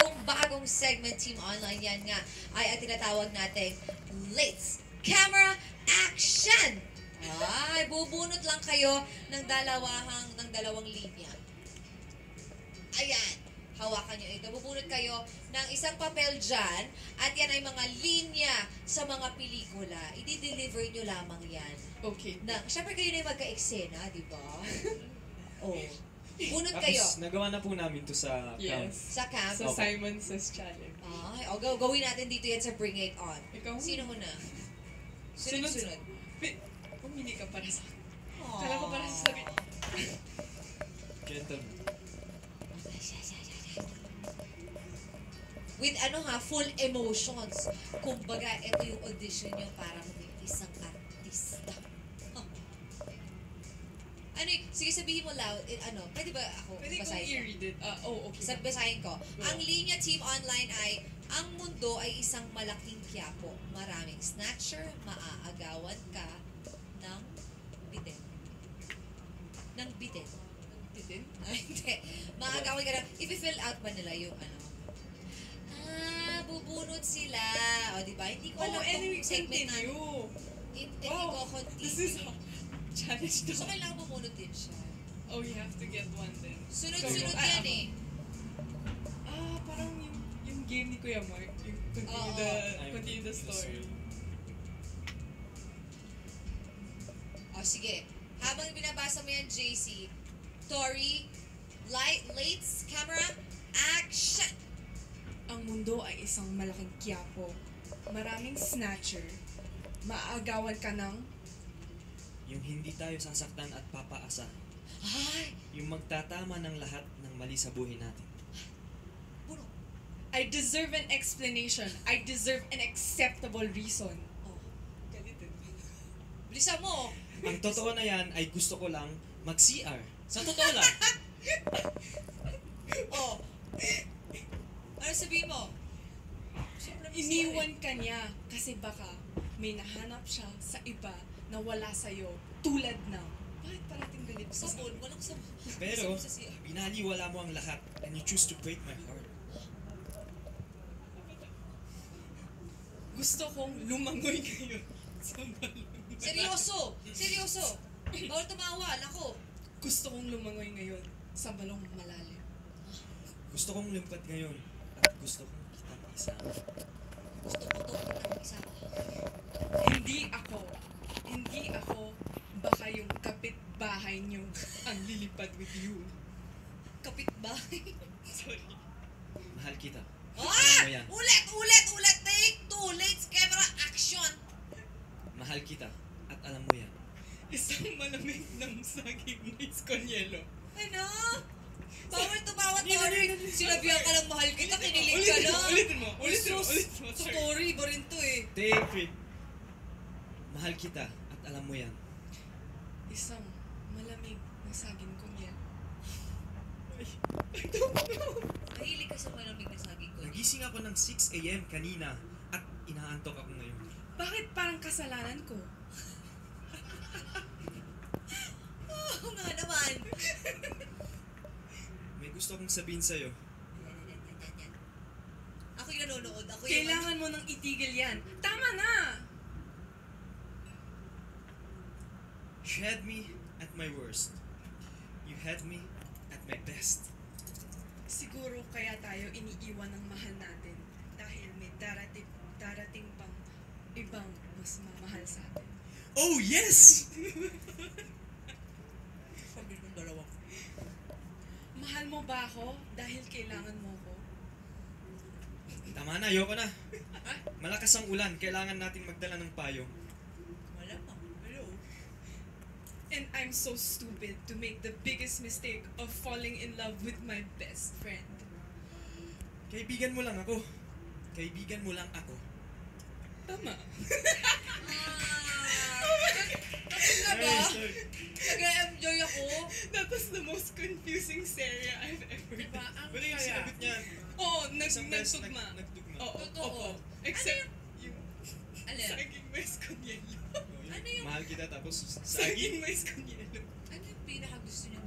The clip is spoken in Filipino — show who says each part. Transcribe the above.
Speaker 1: itong bagong segment, Team Online, yan nga ay ang tinatawag nating Lights, Camera, Action! Ay, bubunot lang kayo ng dalawang linya. Ayan, hawakan nyo ito. Bubunot kayo ng isang papel dyan at yan ay mga linya sa mga pelikula. I-deliver nyo lamang yan.
Speaker 2: Okay.
Speaker 1: Siyempre kayo na yung magka-eksena, di ba? Oh. Bunot kayo.
Speaker 3: Tapos, nagawa na po namin to sa camp.
Speaker 2: Yes.
Speaker 1: Sa camp.
Speaker 2: Sa Simon Says Challenge.
Speaker 1: Ay, gawin natin dito yan sa Bring It On.
Speaker 2: Ikaw?
Speaker 1: Sino muna?
Speaker 2: Sunod.
Speaker 1: Sunod.
Speaker 2: Pumili ka para sa...
Speaker 1: Aww.
Speaker 2: Kala ko para sa sarili.
Speaker 3: Gentleman.
Speaker 1: With full emotions. Kumbaga, ito yung audition nyo para maging isang artista. Sige sabihin mo loud, pwede ba ako
Speaker 2: Pwede kong
Speaker 1: basahin ko?
Speaker 2: i-read it. Okay.
Speaker 1: Basahin ko. Ang linya Team Online ay, ang mundo ay isang malaking kiyapo. Maraming snatcher, maaagawan ka ng biten. Ng biten.
Speaker 2: Biten?
Speaker 1: Ay, hindi. Maaagawan ka ng, if-fill out ba nila yung bubunot sila. O, diba? Hindi ko alam
Speaker 2: anyway,
Speaker 1: kung segment na.
Speaker 2: continue.
Speaker 1: Hindi
Speaker 2: Wow,
Speaker 1: ko continue.
Speaker 2: This is a challenge to.
Speaker 1: So, kailangan bumunot din siya.
Speaker 2: Oh, you have to get one then.
Speaker 1: Sunod-sunod
Speaker 2: Go.
Speaker 1: yan eh.
Speaker 2: Parang yung game ni Kuya Mark. Yung continue the story.
Speaker 1: O, sige. Habang binabasa mo yan, JC, Tori, lights, camera, action!
Speaker 2: Ang mundo ay isang malaking kiyapo. Maraming snatcher. Maaagawan ka ng...
Speaker 3: Yung hindi tayo sasaktan at papaasa.
Speaker 1: Ay!
Speaker 3: Yung magtatama ng lahat ng mali sa buhay natin.
Speaker 1: Puno.
Speaker 2: I deserve an explanation. I deserve an acceptable reason.
Speaker 1: Oh,
Speaker 2: Galitin.
Speaker 1: bilisan mo!
Speaker 3: Ang totoo na yan ay gusto ko lang mag-CR. Sa totoo lang.
Speaker 1: Oh. Ano sabihin mo? Siyempre,
Speaker 2: Iniwan ka niya kasi baka may nahanap siya sa iba na wala sa'yo tulad ng... Bakit parating galit ka sa
Speaker 1: sabon, walang sabon.
Speaker 3: Pero,
Speaker 1: Sabon sa siya.
Speaker 3: binaliwala mo ang lahat and you choose to break my heart.
Speaker 2: Gusto kong lumangoy ngayon sa balon.
Speaker 1: Seryoso! Seryoso! Bawal tumawa, nako.
Speaker 2: Gusto kong lumangoy ngayon sa balong malalim.
Speaker 3: Gusto kong lumpat ngayon at gusto kong kitang isama.
Speaker 1: Gusto ko to, kitang isama.
Speaker 2: Hindi ako, baka yung kapitbahay niyo ang lilipad with you.
Speaker 1: Kapitbahay.
Speaker 2: Sorry.
Speaker 3: Mahal kita.
Speaker 1: Ah!
Speaker 3: Alam mo yan.
Speaker 1: Ulit! Take two! Lights, camera, action!
Speaker 3: Mahal kita at alam mo yan.
Speaker 2: Isang malamig ng saging na iskonyelo.
Speaker 1: Ano? Bawal to bawat Tori. Sinabihan ka ng mahal kita, kinilig ka na.
Speaker 2: Ulitin mo.
Speaker 1: Sus,
Speaker 2: Sorry.
Speaker 1: Story ba rin to eh?
Speaker 3: Take three. Mahal kita at alam mo yan.
Speaker 2: Isang malamig na saging konyelo.
Speaker 1: Mahilig ka sa malamig na saging ko.
Speaker 3: Nagising ako ng 6 a.m. kanina at inaantok ako ngayon.
Speaker 2: Bakit parang kasalanan ko?
Speaker 1: Oo nga naman.
Speaker 3: May gusto kong sabihin sa'yo.
Speaker 1: Yan. Ako yung nanonood. Ako yung...
Speaker 2: Kailangan mo nang itigil yan. Tama na!
Speaker 3: You had me at my worst. You had me at my best.
Speaker 2: Siguro kaya tayo iniiwan ng mahal natin dahil may darating pang ibang mas mamahal sa atin.
Speaker 3: Oh, yes!
Speaker 1: Sabi ng dalawa.
Speaker 2: Mahal mo ba ako dahil kailangan mo ko?
Speaker 3: Tama na, ayoko na. Malakas ang ulan, kailangan nating magdala ng payo.
Speaker 1: Malamang. Hello.
Speaker 2: And I'm so stupid to make the biggest mistake of falling in love with my best friend.
Speaker 3: Kaibigan mo lang ako. Kaibigan mo lang ako.
Speaker 2: Tama.
Speaker 1: Nag-enjoy ako.
Speaker 2: That was the most confusing Seria I've ever
Speaker 1: Diba?
Speaker 2: done.
Speaker 1: Ang
Speaker 3: Wala yung
Speaker 1: saya.
Speaker 3: sinagot niya.
Speaker 2: Oo,
Speaker 3: Isang beses
Speaker 2: nagtugma.
Speaker 3: nagtugma.
Speaker 2: Oo,
Speaker 1: Totoo.
Speaker 2: opo. Except yung
Speaker 1: Alin?
Speaker 2: saging mais konyelo.
Speaker 1: Ano yung-
Speaker 3: Mahal kita tapos saging.
Speaker 2: Saging mais konyelo.
Speaker 1: Ano yung pinaka gusto niyo